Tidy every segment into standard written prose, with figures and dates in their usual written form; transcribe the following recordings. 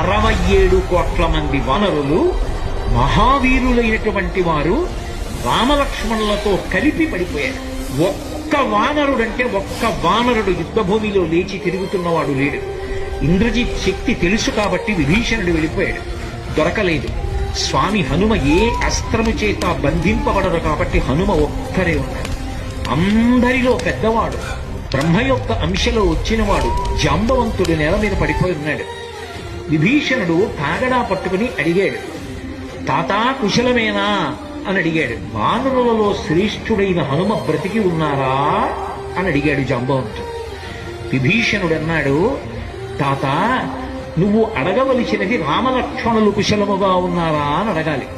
67 కోట్ల మంది వానరులు మహావీరులైనటువంటి వారు రామలక్ష్మణులతో కలిపి పడిపోయారు. ఒక్క వానరుడు యుద్ధభూమిలో లేచి తిరుగుతున్నవాడు లేడు. ఇంద్రజిత్ శక్తి తెలుసు కాబట్టి విభీషణుడు వెళ్ళిపోయాడు, దొరకలేదు. స్వామి హనుమ ఏ అస్త్రము చేత బంధింపబడరు కాబట్టి హనుమ ఒక్కరే ఉన్నాడు. అందరిలో పెద్దవాడు, బ్రహ్మ యొక్క అంశలో వచ్చినవాడు జాంబవంతుడు నేల మీద పడిపోయి ఉన్నాడు. విభీషణుడు కాగడా పట్టుకుని అడిగాడు, తాతా కుశలమేనా అని అడిగాడు. వానరులలో శ్రేష్ఠుడైన హనుమ బ్రతికి ఉన్నారా అని అడిగాడు జాంబవంతుడు. విభీషణుడు అన్నాడు, తాత నువ్వు అడగవలసినది రామలక్ష్మణులు కుశలముగా ఉన్నారా అని అడగాలి.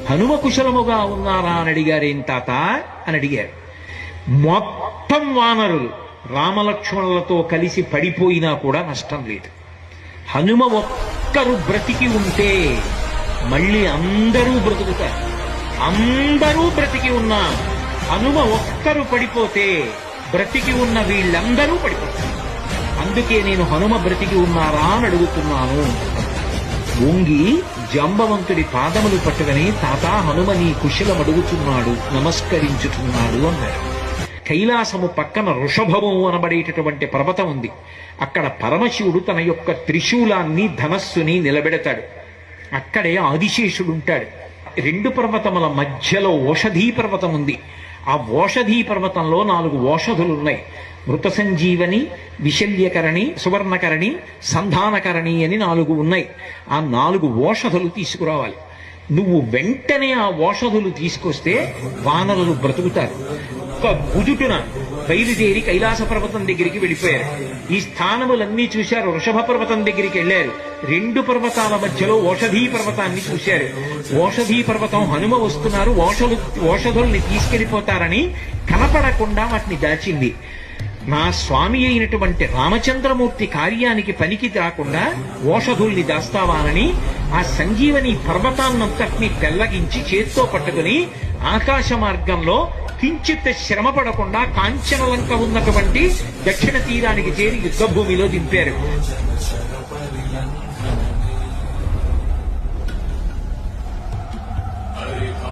హనుమ కుశలముగా ఉన్నారా అని అడిగారేం తాత అని అడిగారు. మొత్తం వానరులు రామలక్ష్మణులతో కలిసి పడిపోయినా కూడా నష్టం లేదు. హనుమ ఒక్కరు బ్రతికి ఉంటే మళ్ళీ అందరూ బ్రతుకుతారు. అందరూ బ్రతికి ఉన్నా హనుమ ఒక్కరు పడిపోతే బ్రతికి ఉన్న వీళ్ళందరూ పడిపోతారు. అందుకే నేను హనుమ బ్రతికి ఉన్నారా అని అడుగుతున్నాను. వంగి జాంబవంతుడి పాదములు పట్టుకుని తాతా హనుమ నీ కుశలం అడుగుతున్నాడు, నమస్కరించుతున్నాడు అన్నాడు. కైలాసము పక్కన వృషభము అనబడేటటువంటి పర్వతం ఉంది. అక్కడ పరమశివుడు తన యొక్క త్రిశూలాన్ని ధనస్సుని నిలబెడతాడు. అక్కడే ఆదిశేషుడుంటాడు. 2 పర్వతముల మధ్యలో ఓషధీ పర్వతం ఉంది. ఆ ఓషధీ పర్వతంలో 4 ఓషధులున్నాయి. మృత సంజీవని, విశల్యకరణి, సువర్ణకరణి, సంధానకరణి అని 4 ఉన్నాయి. ఆ 4 ఓషధులు తీసుకురావాలి. నువ్వు వెంటనే ఆ ఓషధులు తీసుకొస్తే వానరులు బ్రతుకుతారు. ఒక గుజుటున బయలుదేరి కైలాస పర్వతం దగ్గరికి వెళ్ళిపోయారు. ఈ స్థానములన్నీ చూశారు. వృషభ పర్వతం దగ్గరికి వెళ్ళారు. 2 పర్వతాల మధ్యలో ఓషధీ పర్వతాన్ని చూశారు. ఓషధీ పర్వతం హనుమ వస్తున్నారు, ఓషధుల్ని తీసుకెళ్లిపోతారని కనపడకుండా వాటిని దాచింది. నా స్వామి అయినటువంటి రామచంద్రమూర్తి కార్యానికి పనికి రాకుండా ఓషధుల్ని దాస్తావానని ఆ సంజీవని పర్వతాన్నంతటిని పెళ్లగించి చేత్తో పట్టుకుని ఆకాశ మార్గంలో కించిత్ శ్రమ పడకుండా కాంచనలంక ఉన్నటువంటి దక్షిణ తీరానికి చేరి యుద్ధభూమిలో దింపారు.